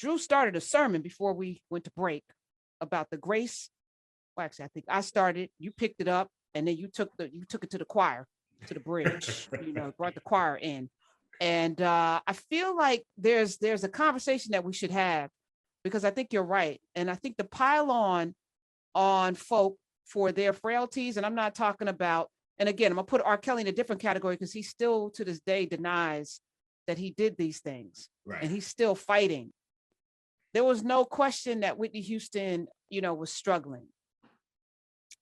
Drew started a sermon before we went to break about the grace. Well, actually, I think I started, you picked it up, and then you took it to the choir, to the bridge, brought the choir in. And I feel like there's a conversation that we should have, because I think you're right. And I think the pile on folk for their frailties, and I'm not talking about, and again, I'm gonna put R. Kelly in a different category because he still to this day denies that he did these things. Right. And he's still fighting. There was no question that Whitney Houston, was struggling.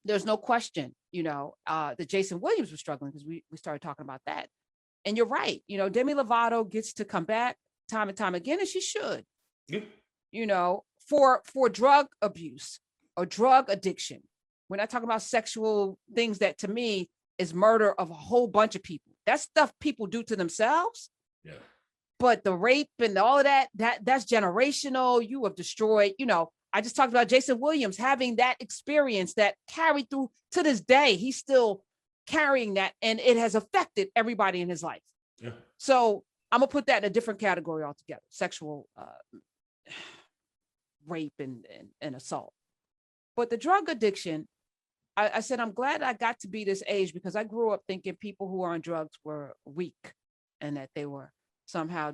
There's no question, that Jason Williams was struggling, because we started talking about that. And you're right. Demi Lovato gets to come back time and time again, and she should, for drug abuse or drug addiction. We're not talking about sexual things that to me is murder of a whole bunch of people. That's stuff people do to themselves. Yeah. But the rape and all of that's generational. You have destroyed, I just talked about Jason Williams having that experience that carried through to this day. He's still carrying that, and it has affected everybody in his life. Yeah. So I'm gonna put that in a different category altogether: sexual rape and assault. But the drug addiction, I said, I'm glad I got to be this age, because I grew up thinking people who are on drugs were weak and that they were somehow,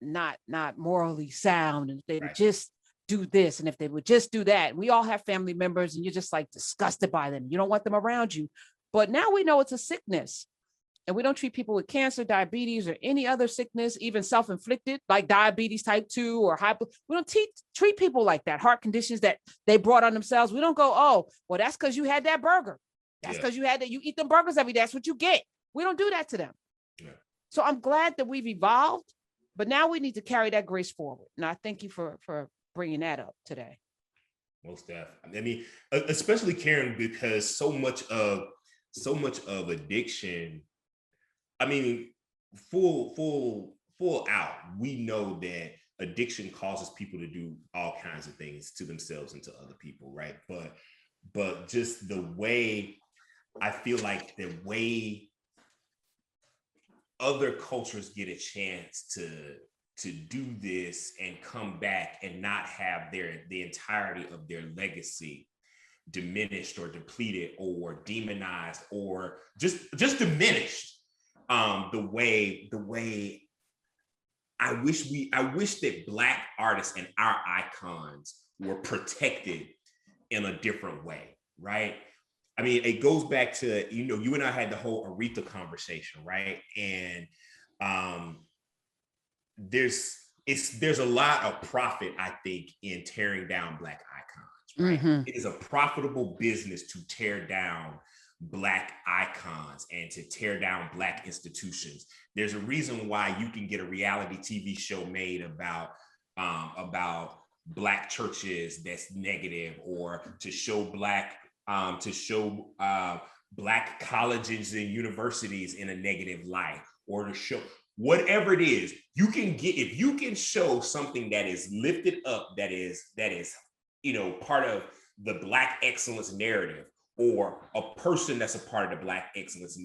not morally sound, and if they would just do this, and if they would just do that. We all have family members, and you're just like disgusted by them. You don't want them around you. But now we know it's a sickness, and we don't treat people with cancer, diabetes, or any other sickness, even self-inflicted, like diabetes type 2 or hyper. We don't treat people like that, heart conditions that they brought on themselves. We don't go, oh, well, that's because you had that burger. That's because you eat them burgers every day. That's what you get. We don't do that to them. Yeah. So I'm glad that we've evolved, but now we need to carry that grace forward. And I thank you for bringing that up today. Most definitely. I mean, especially Karen, because so much of addiction, I mean, full out, we know that addiction causes people to do all kinds of things to themselves and to other people, right? But just the way, I feel like the way other cultures get a chance to do this and come back and not have the entirety of their legacy diminished or depleted or demonized or just diminished. The way I wish that Black artists and our icons were protected in a different way, right? I mean, it goes back to, you and I had the whole Aretha conversation, right? And there's a lot of profit, I think, in tearing down Black icons, right? Mm-hmm. It is a profitable business to tear down Black icons and to tear down Black institutions. There's a reason why you can get a reality TV show made about Black churches that's negative, or to show Black Black colleges and universities in a negative light, or to show whatever it is. If you can show something that is lifted up, that is part of the Black excellence narrative, or a person that's a part of the Black excellence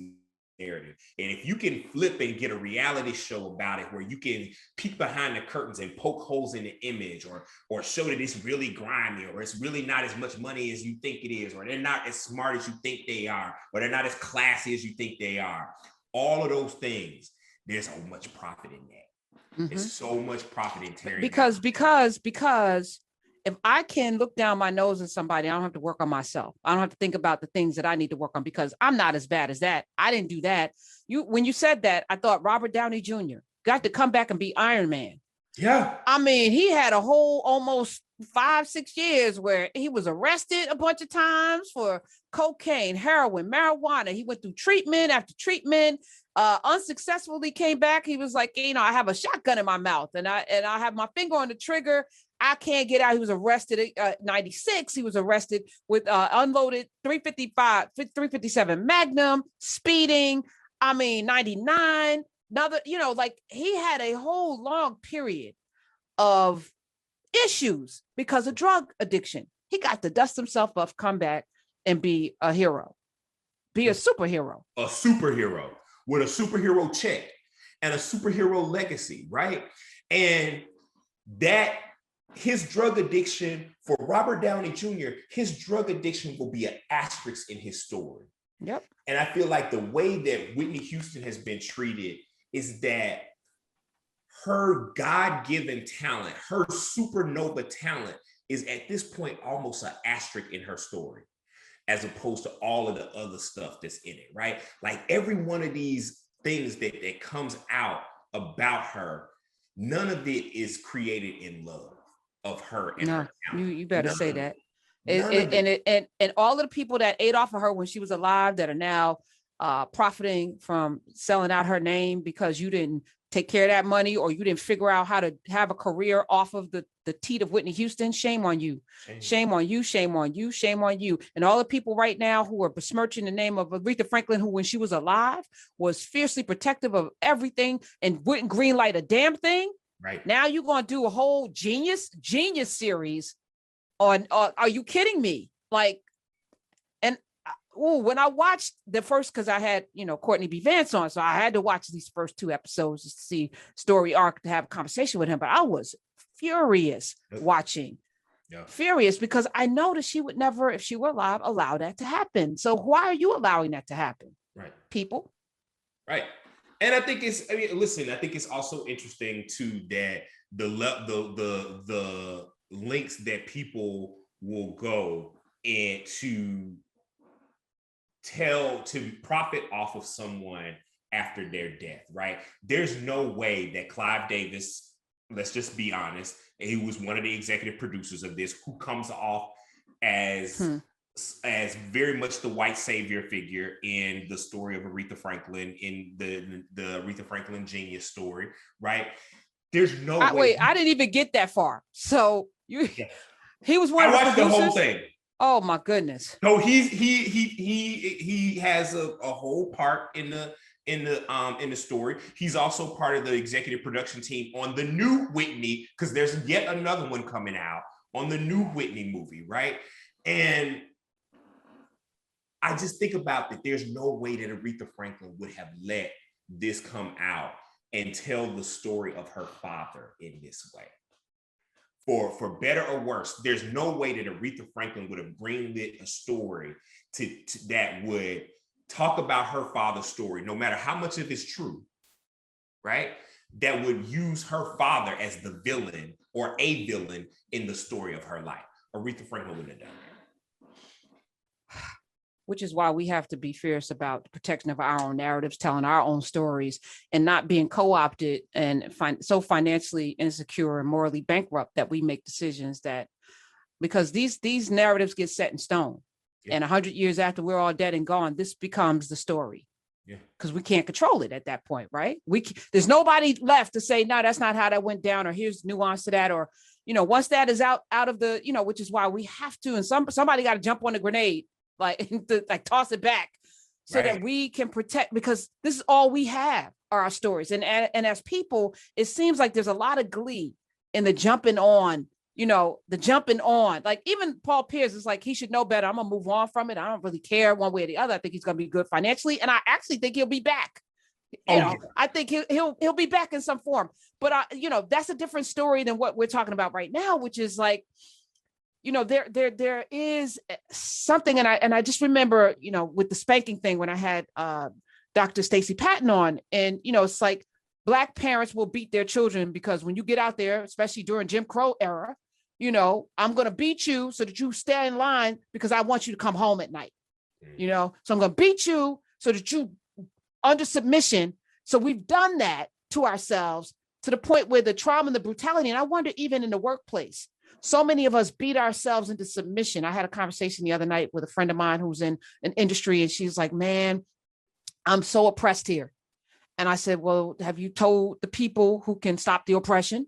narrative. And if you can flip and get a reality show about it, where you can peek behind the curtains and poke holes in the image, or show that it's really grimy, or it's really not as much money as you think it is, or they're not as smart as you think they are, or they're not as classy as you think they are. All of those things, there's so much profit in that. Mm-hmm. There's so much profit in tearing because if I can look down my nose at somebody, I don't have to work on myself. I don't have to think about the things that I need to work on, because I'm not as bad as that. I didn't do that. When you said that, I thought Robert Downey Jr. got to come back and be Iron Man. Yeah. I mean, he had a whole almost 5-6 years where he was arrested a bunch of times for cocaine, heroin, marijuana. He went through treatment after treatment, unsuccessfully came back. He was like, I have a shotgun in my mouth and I have my finger on the trigger. I can't get out. He was arrested at 96. He was arrested with unloaded 357 Magnum, speeding. 99. Another, he had a whole long period of issues because of drug addiction. He got to dust himself off, come back, and be a hero. Be a superhero. A superhero with a superhero check and a superhero legacy, right? And that his drug addiction for Robert Downey Jr., his drug addiction will be an asterisk in his story. Yep. And I feel like the way that Whitney Houston has been treated is that her God-given talent, her supernova talent, is at this point almost an asterisk in her story, as opposed to all of the other stuff that's in it, right? Like every one of these things that comes out about her, none of it is created in love of her and her talent. You better None say of that. it. And all of the people that ate off of her when she was alive that are now profiting from selling out her name because you didn't take care of that money or you didn't figure out how to have a career off of the teat of Whitney Houston. Shame on you. Shame on you. Shame on you. Shame on you. And all the people right now who are besmirching the name of Aretha Franklin, who when she was alive was fiercely protective of everything and wouldn't greenlight a damn thing. Right. Now you're going to do a whole genius series on, are you kidding me? Like, and when I watched the first, because I had, Courtney B. Vance on, so I had to watch these first 2 episodes to see story arc to have a conversation with him. But I was furious watching, furious, because I know that she would never, if she were alive, allow that to happen. So why are you allowing that to happen? Right. People. Right. And I think I think it's also interesting too that the links that people will go and to profit off of someone after their death, right? There's no way that Clive Davis, let's just be honest, he was one of the executive producers of this, who comes off as very much the white savior figure in the story of Aretha Franklin, in the Aretha Franklin genius story, right? There's no way. Wait, I didn't even get that far. So he was one of the producers? I watched the whole thing. Oh my goodness. No, he has a whole part in the story. He's also part of the executive production team on the new Whitney, because there's yet another one coming out on the new Whitney movie, right? And I just think about that. There's no way that Aretha Franklin would have let this come out and tell the story of her father in this way. For better or worse, there's no way that Aretha Franklin would have greenlit a story that would talk about her father's story, no matter how much of it's true, right? That would use her father as the villain or a villain in the story of her life. Aretha Franklin wouldn't have done that. Which is why we have to be fierce about the protection of our own narratives, telling our own stories, and not being co-opted and so financially insecure and morally bankrupt that we make decisions that, because these narratives get set in stone. And 100 years after we're all dead and gone, this becomes the story. Because we can't control it at that point, right? There's nobody left to say, no, that's not how that went down, or here's nuance to that, or, once that is out of the, which is why we have to, and somebody got to jump on the grenade, like toss it back so that we can protect, because this is all we have are our stories. And as people, it seems like there's a lot of glee in the jumping on, like even Paul Pierce is like, he should know better. I'm gonna move on from it. I don't really care one way or the other. I think he's gonna be good financially. And I actually think he'll be back. I think he'll be back in some form, but that's a different story than what we're talking about right now, which is like, there is something, and I just remember, with the spanking thing when I had Dr. Stacey Patton on, and it's like Black parents will beat their children because when you get out there, especially during Jim Crow era, I'm going to beat you so that you stay in line because I want you to come home at night, so I'm going to beat you so that you under submission. So we've done that to ourselves to the point where the trauma and the brutality, and I wonder even in the workplace, so many of us beat ourselves into submission. I had a conversation the other night with a friend of mine who's in an industry, and she's like, man, I'm so oppressed here. And I said, well, have you told the people who can stop the oppression?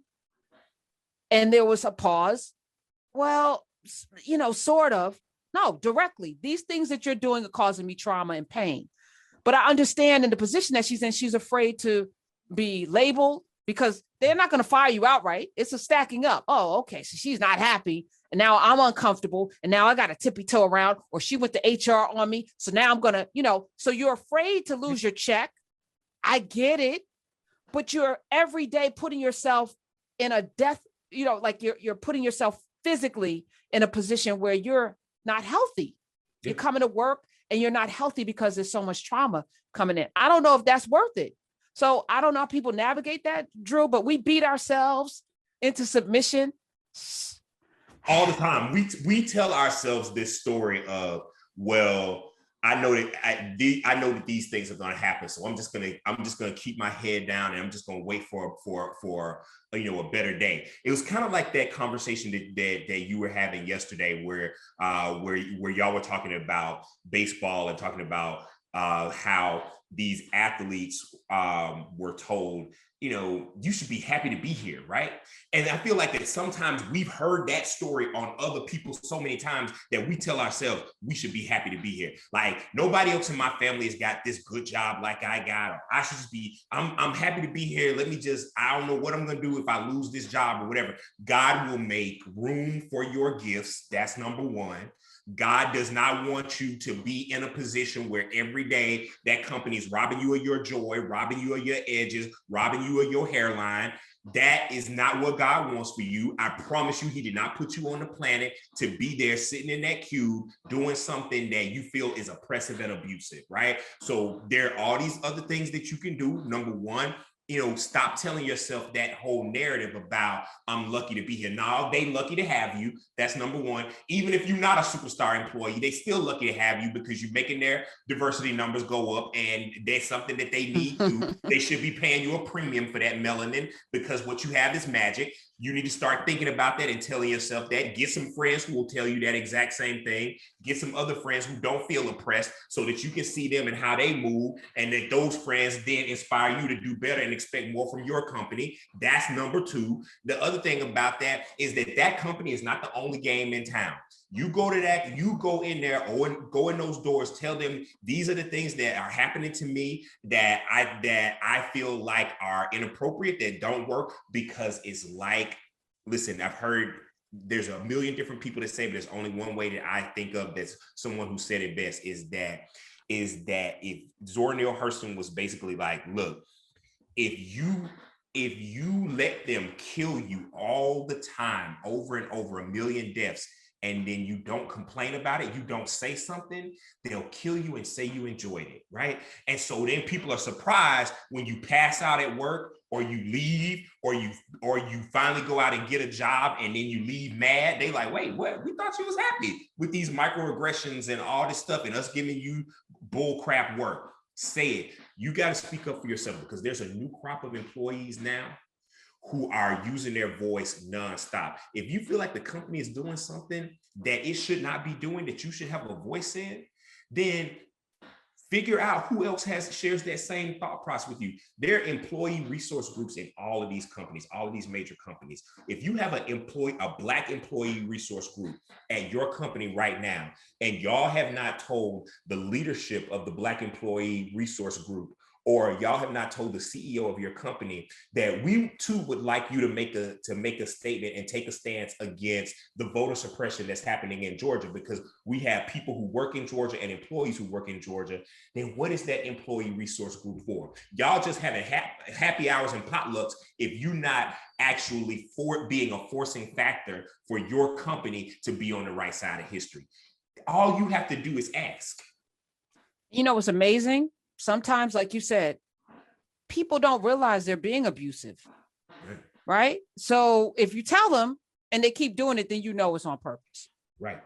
And there was a pause. Well, sort of. No, directly. These things that you're doing are causing me trauma and pain. But I understand in the position that she's in, she's afraid to be labeled, because they're not going to fire you outright. It's a stacking up. Oh, okay. So she's not happy. And now I'm uncomfortable. And now I got to tippy toe around, or she went to HR on me. So now I'm going to, so you're afraid to lose your check. I get it. But you're every day putting yourself in a death like you're putting yourself physically in a position where you're not healthy. You're coming to work and you're not healthy because there's so much trauma coming in. I don't know if that's worth it. So I don't know how people navigate that, Drew, but we beat ourselves into submission all the time. We tell ourselves this story of, well, I know that I know that these things are going to happen, so I'm just gonna keep my head down and I'm just gonna wait for a better day. It was kind of like that conversation that you were having yesterday, where y'all were talking about baseball and talking about how these athletes were told, you should be happy to be here, right? And I feel like that sometimes we've heard that story on other people so many times that we tell ourselves we should be happy to be here. Like, nobody else in my family has got this good job like I got, or I should just be, I'm happy to be here. I don't know what I'm gonna do if I lose this job or whatever. God will make room for your gifts. That's number one. God does not want you to be in a position where every day that company is robbing you of your joy, robbing you of your edges, robbing you of your hairline. That is not what God wants for you. I promise you, he did not put you on the planet to be there sitting in that cube doing something that you feel is oppressive and abusive, right? So there are all these other things that you can do. Number one, stop telling yourself that whole narrative about I'm lucky to be here. No, they lucky to have you. That's number one. Even if you're not a superstar employee, they still lucky to have you because you're making their diversity numbers go up, and there's something that they need to. They should be paying you a premium for that melanin because what you have is magic. You need to start thinking about that and telling yourself that. Get some friends who will tell you that exact same thing. Get some other friends who don't feel oppressed so that you can see them and how they move, and that those friends then inspire you to do better and expect more from your company. That's number two. The other thing about that is that company is not the only game in town. You go to that, you go in there or go in those doors, tell them these are the things that are happening to me that I feel like are inappropriate, that don't work, because it's like, listen, I've heard there's a million different people that say, but there's only one way that I think of that's someone who said it best, is that if Zora Neale Hurston was basically like, look, if you let them kill you all the time, over and over, a million deaths, and then you don't complain about it, you don't say something, they'll kill you and say you enjoyed it, right? And so then people are surprised when you pass out at work, or you leave, or you finally go out and get a job and then you leave mad. They like, wait, what? We thought you was happy with these microaggressions and all this stuff and us giving you bull crap work. Say it. You got to speak up for yourself, because there's a new crop of employees now who are using their voice nonstop. If you feel like the company is doing something that it should not be doing, that you should have a voice in, then figure out who else shares that same thought process with you. There are employee resource groups in all of these companies, all of these major companies. If you have a Black employee resource group at your company right now, and y'all have not told the leadership of the Black employee resource group, or y'all have not told the CEO of your company that we too would like you to make a statement and take a stance against the voter suppression that's happening in Georgia, because we have people who work in Georgia and employees who work in Georgia, then what is that employee resource group for? Y'all just having happy hours and potlucks if you're not actually being a forcing factor for your company to be on the right side of history. All you have to do is ask. What's amazing? Sometimes, like you said, people don't realize they're being abusive, right? So if you tell them and they keep doing it, then it's on purpose. Right.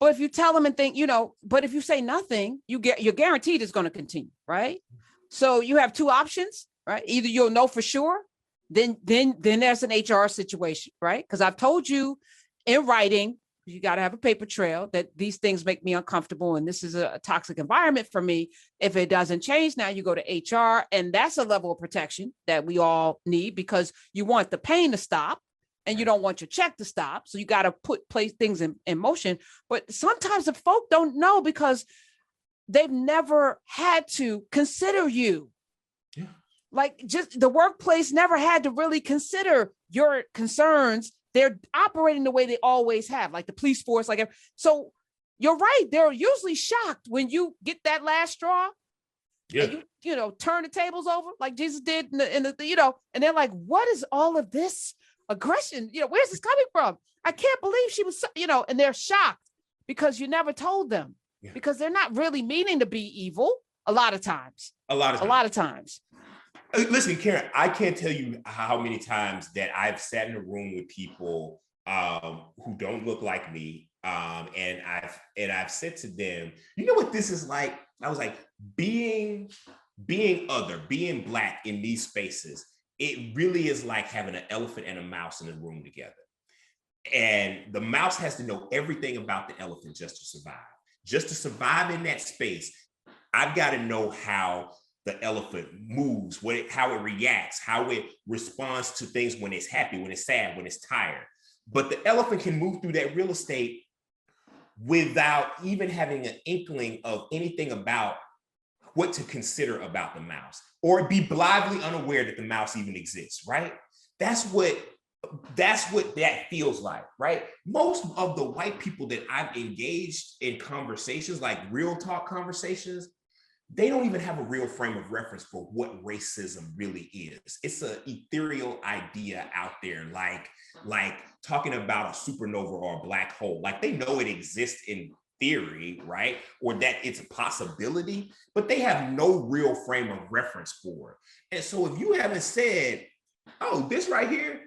But if you tell them and think, but if you say nothing, you're guaranteed it's going to continue, right? So you have two options, right? Either you'll know for sure, then there's an HR situation, right? Because I've told you in writing, you got to have a paper trail that these things make me uncomfortable, and this is a toxic environment for me. If it doesn't change, now you go to HR, and that's a level of protection that we all need, because you want the pain to stop and you don't want your check to stop. So you got to place things in motion. But sometimes the folk don't know because they've never had to consider you. Yeah. Like, just the workplace never had to really consider your concerns. They're operating the way they always have, like the police force. So you're right. They're usually shocked when you get that last straw. Yeah. And you turn the tables over like Jesus did in the and they're like, what is all of this aggression, where's this coming from? I can't believe she was, and they're shocked because you never told them, because they're not really meaning to be evil a lot of times. A lot of times. Listen, Karen, I can't tell you how many times that I've sat in a room with people who don't look like me. And I've said to them, you know what this is like? I was like, being other, being Black in these spaces, it really is like having an elephant and a mouse in a room together. And the mouse has to know everything about the elephant just to survive. Just to survive in that space, I've got to know how the elephant moves, how it reacts, how it responds to things when it's happy, when it's sad, when it's tired. But the elephant can move through that real estate without even having an inkling of anything about what to consider about the mouse, or be blithely unaware that the mouse even exists, right? That's what that feels like, right? Most of the white people that I've engaged in conversations, like real talk conversations, they don't even have a real frame of reference for what racism really is. It's an ethereal idea out there, like talking about a supernova or a black hole. Like, they know it exists in theory, right? Or that it's a possibility, but they have no real frame of reference for it. And so if you haven't said, oh, this right here,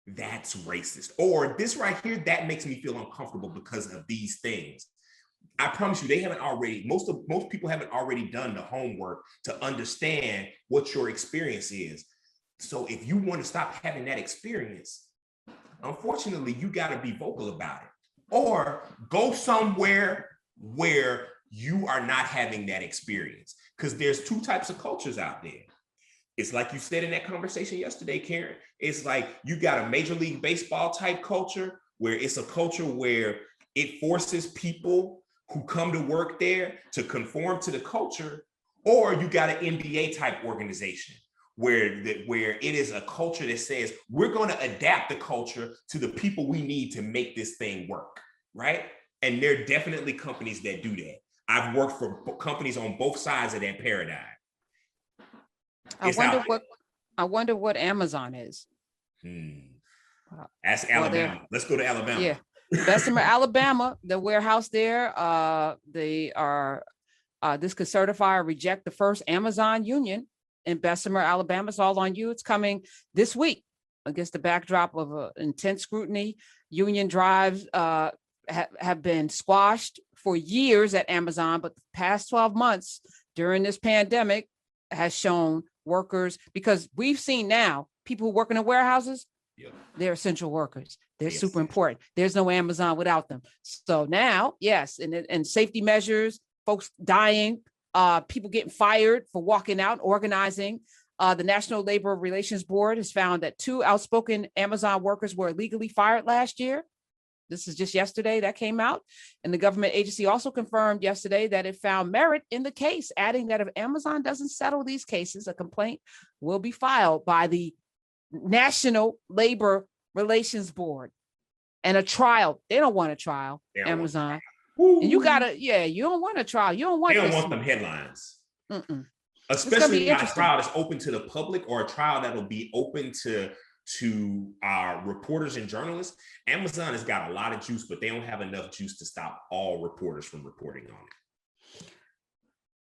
that's racist, or this right here, that makes me feel uncomfortable because of these things, I promise you, they haven't already, most people haven't already done the homework to understand what your experience is. So if you want to stop having that experience, unfortunately, you got to be vocal about it, or go somewhere where you are not having that experience. Because there's two types of cultures out there. It's like you said in that conversation yesterday, Karen, it's like you got a Major League Baseball type culture, where it's a culture where it forces people who come to work there to conform to the culture, or you got an NBA type organization where it is a culture that says, we're going to adapt the culture to the people we need to make this thing work, right? And there are definitely companies that do that. I've worked for companies on both sides of that paradigm. I wonder what Amazon is. Ask Alabama. Let's go to Alabama. Yeah. Bessemer, Alabama, the warehouse there, they are, this could certify or reject the first Amazon union in Bessemer, Alabama. It's all on you. It's coming this week against the backdrop of intense scrutiny. Union drives have been squashed for years at Amazon, but the past 12 months during this pandemic has shown workers, because we've seen now people who work in the warehouses, they're essential workers. They're super important. There's no Amazon without them. So now, yes, and safety measures, folks dying, people getting fired for walking out, organizing. The National Labor Relations Board has found that 2 outspoken Amazon workers were illegally fired last year. This is just yesterday that came out. And the government agency also confirmed yesterday that it found merit in the case, adding that if Amazon doesn't settle these cases, a complaint will be filed by the National Labor Relations Board, and a trial. They don't want a trial, Amazon. And you don't want a trial. You don't want. They don't want them headlines. Especially not a trial that's open to the public, or a trial that'll be open to reporters and journalists. Amazon has got a lot of juice, but they don't have enough juice to stop all reporters from reporting on it.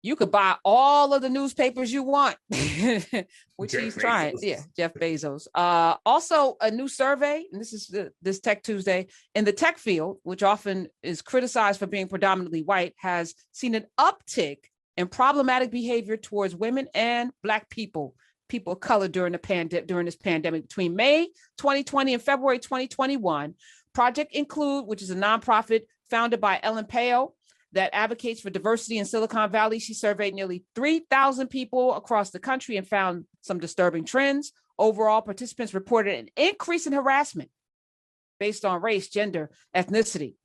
You could buy all of the newspapers you want, which he's trying. Yeah, Jeff Bezos. Also, a new survey, and this is this Tech Tuesday, in the tech field, which often is criticized for being predominantly white, has seen an uptick in problematic behavior towards women and Black people of color during this pandemic. Between May 2020 and February 2021, Project Include, which is a nonprofit founded by Ellen Pao, that advocates for diversity in Silicon Valley. She surveyed nearly 3,000 people across the country and found some disturbing trends. Overall, participants reported an increase in harassment based on race, gender, ethnicity.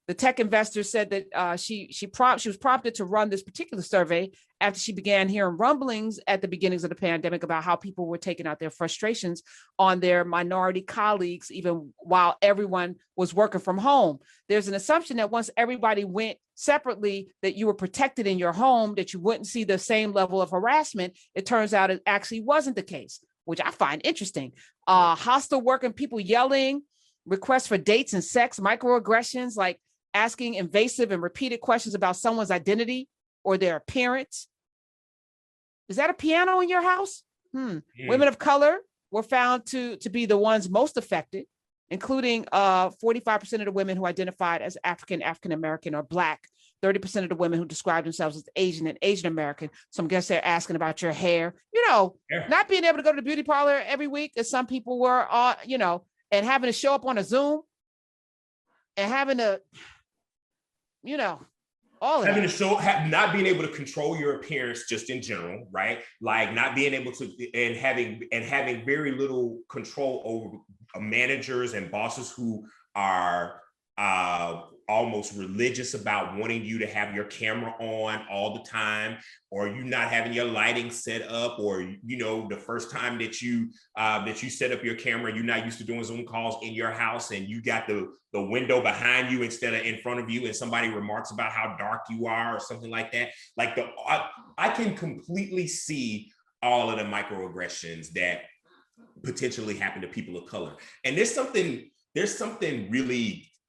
The tech investor said that she was prompted to run this particular survey after she began hearing rumblings at the beginnings of the pandemic about how people were taking out their frustrations on their minority colleagues, even while everyone was working from home. There's an assumption that once everybody went separately, that you were protected in your home, that you wouldn't see the same level of harassment. It turns out it actually wasn't the case. which I find interesting. Hostile work and people yelling, requests for dates and sex, microaggressions, like asking invasive and repeated questions about someone's identity or their appearance. Is that a piano in your house? Women of color were found to be the ones most affected, including 45% of the women who identified as African American, or Black, 30% of the women who described themselves as Asian and Asian American. So I guess they're asking about your hair, not being able to go to the beauty parlor every week, as some people were, and having to show up on a Zoom and having to, all of having that. to show, not being able to control your appearance just in general, right? Like not being able to, and having very little control over managers and bosses who are almost religious about wanting you to have your camera on all the time, or you not having your lighting set up, or the first time that you set up your camera, you're not used to doing Zoom calls in your house, and you got the window behind you instead of in front of you, and somebody remarks about how dark you are or something like that. Like I can completely see all of the microaggressions that potentially happen to people of color, and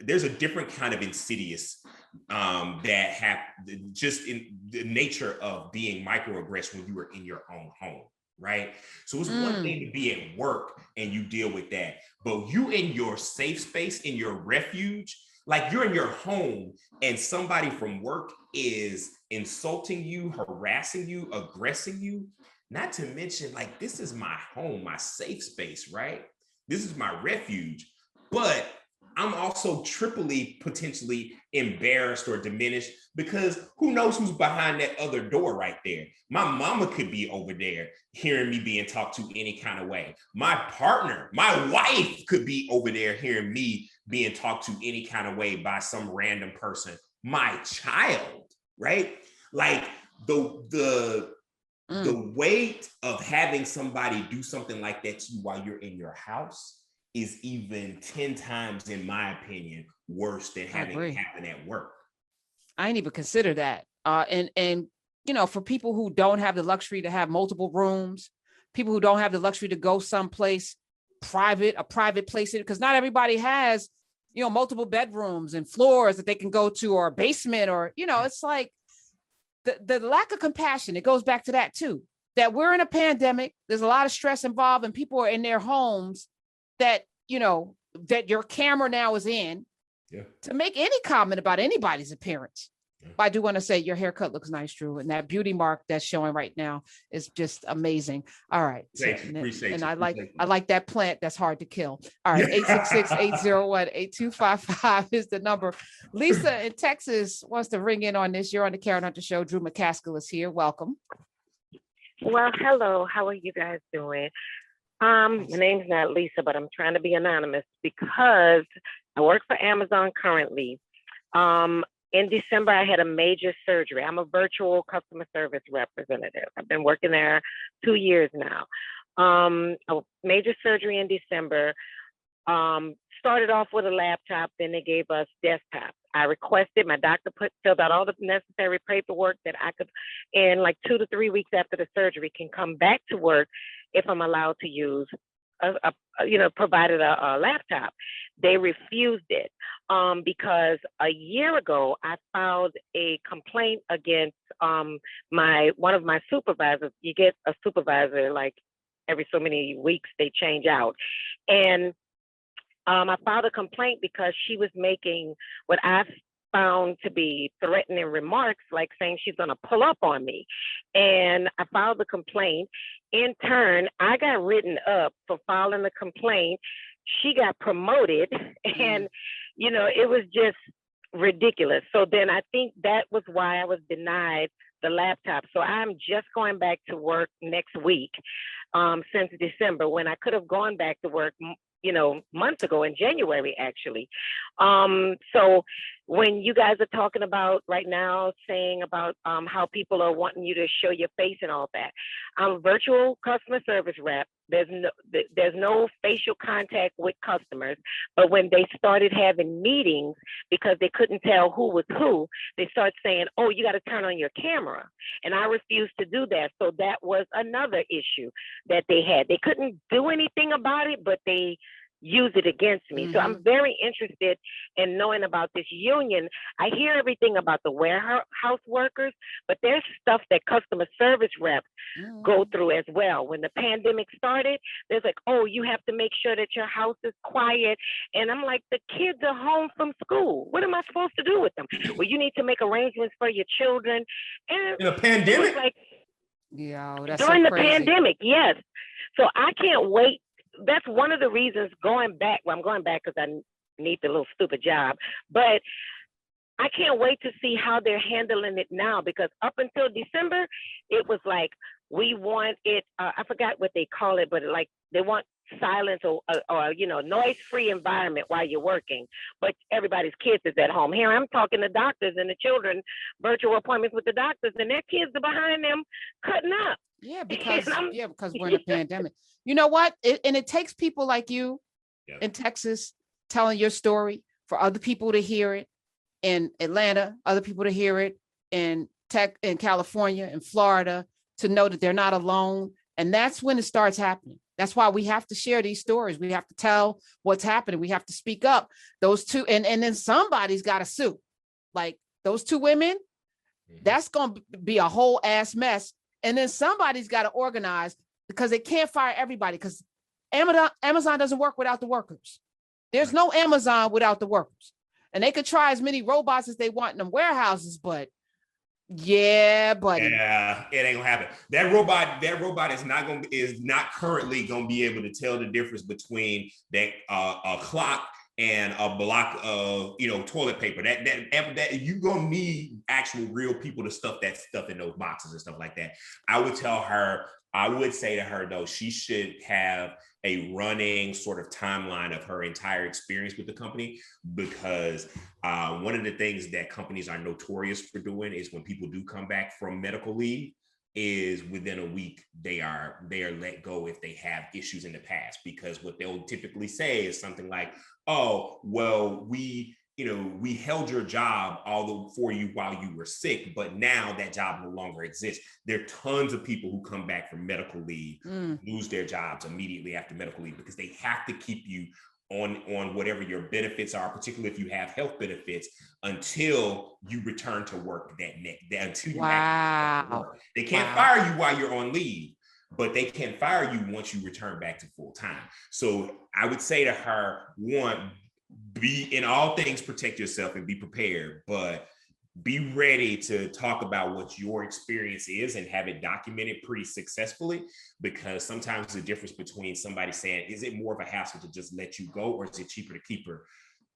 there's a different kind of insidious that happen just in the nature of being microaggressed when you were in your own home, right? So it's one thing to be at work and you deal with that, but you in your safe space, in your refuge, like you're in your home and somebody from work is insulting you, harassing you, aggressing you, not to mention, like, this is my home, my safe space, right? This is my refuge, but I'm also triply potentially embarrassed or diminished, because who knows who's behind that other door right there. My mama could be over there hearing me being talked to any kind of way. My partner, my wife could be over there hearing me being talked to any kind of way by some random person. My child, right? Like the weight of having somebody do something like that to you while you're in your house is even 10 times, in my opinion, worse than having it happen at work. I didn't even consider that. And for people who don't have the luxury to have multiple rooms, people who don't have the luxury to go someplace a private place, because not everybody has, multiple bedrooms and floors that they can go to, or a basement, or, it's like the lack of compassion. It goes back to that too, that we're in a pandemic. There's a lot of stress involved, and people are in their homes that, that your camera now is in to make any comment about anybody's appearance. But I do want to say your haircut looks nice, Drew, and that beauty mark that's showing right now is just amazing. All right. Appreciate you. I like that plant that's hard to kill. All right. 866-801-8255 is the number. Lisa in Texas wants to ring in on this. You're on the Karen Hunter Show. Drew McCaskill is here. Welcome. Well, hello. How are you guys doing? My name's not Lisa, but I'm trying to be anonymous because I work for Amazon currently. In December, I had a major surgery. I'm a virtual customer service representative. I've been working there 2 years now. A major surgery in December. Started off with a laptop, then they gave us desktops. I requested, my doctor filled out all the necessary paperwork that I could, in like 2 to 3 weeks after the surgery, can come back to work if I'm allowed to use, provided a laptop. They refused it because a year ago I filed a complaint against one of my supervisors. You get a supervisor like every so many weeks, they change out, and I filed a complaint because she was making what I found to be threatening remarks, like saying she's going to pull up on me. And I filed the complaint. In turn, I got written up for filing the complaint. She got promoted, and, it was just ridiculous. So then I think that was why I was denied the laptop. So I'm just going back to work next week, since December, when I could have gone back to work months ago, in January, actually. So when you guys are talking about right now, saying about how people are wanting you to show your face and all that, I'm a virtual customer service rep. There's no facial contact with customers, but when they started having meetings because they couldn't tell who was who, they started saying, "Oh, you got to turn on your camera," and I refused to do that. So that was another issue that they had. They couldn't do anything about it, but they use it against me. So I'm very interested in knowing about this union. I hear everything about the warehouse workers, but there's stuff that customer service reps go through as well. When the pandemic started, there's like, oh, you have to make sure that your house is quiet. And I'm like, the kids are home from school. What am I supposed to do with them? Well, you need to make arrangements for your children. And in a pandemic? like, that's during so the crazy. pandemic, yes. So I can't wait. That's one of the reasons going back. Well, I'm going back because I need the little stupid job, but I can't wait to see how they're handling it now, because up until December, it was like, we want it, I forgot what they call it, but like they want silence or noise-free environment while you're working, but everybody's kids is at home. Here I'm talking to doctors and the children, virtual appointments with the doctors, and their kids are behind them cutting up. Yeah, because we're in a pandemic. You know what? It takes people like you in Texas telling your story for other people to hear it in Atlanta, other people to hear it in California and Florida, to know that they're not alone. And that's when it starts happening. That's why we have to share these stories. We have to tell what's happening. We have to speak up. Those two, and then somebody's got to sue. Like those two women, that's going to be a whole ass mess. And then somebody's got to organize, because they can't fire everybody, because Amazon doesn't work without the workers. There's no Amazon without the workers. And they could try as many robots as they want in them warehouses, but yeah, buddy. Yeah, it ain't gonna happen. That robot is not currently gonna be able to tell the difference between that a clock and a block of toilet paper. That you gonna need actual real people to stuff that stuff in those boxes and stuff like that. I would say to her though, she should have a running sort of timeline of her entire experience with the company, because one of the things that companies are notorious for doing is when people do come back from medical leave, is within a week they are let go if they have issues in the past, because what they'll typically say is something like, oh, well, we held your job for you while you were sick, but now that job no longer exists. There are tons of people who come back from medical leave, lose their jobs immediately after medical leave, because they have to keep you on whatever your benefits are, particularly if you have health benefits, until you return to work until you actually work. They can't fire you while you're on leave, but they can fire you once you return back to full time. So I would say to her, one, be in all things, protect yourself and be prepared, but be ready to talk about what your experience is and have it documented pretty successfully, because sometimes the difference between somebody saying, is it more of a hassle to just let you go, or is it cheaper to keep her,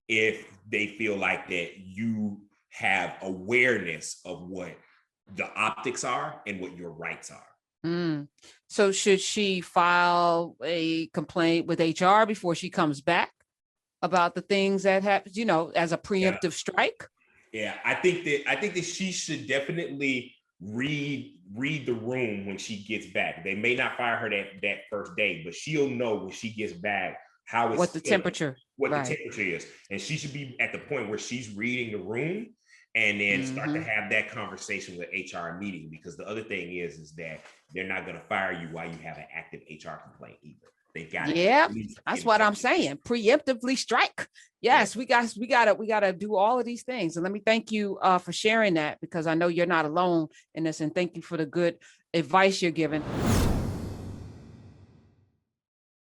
if they feel like that you have awareness of what the optics are and what your rights are. So should she file a complaint with HR before she comes back about the things that happens, as a preemptive strike? Yeah, I think that she should definitely read the room when she gets back. They may not fire her that first day, but she'll know when she gets back how it's the temperature is, and she should be at the point where she's reading the room, and then start to have that conversation with HR immediately. Because the other thing is that they're not going to fire you while you have an active HR complaint either. They got that's what I'm saying. Preemptively strike. Yes, we gotta do all of these things. And let me thank you for sharing that, because I know you're not alone in this, and thank you for the good advice you're giving.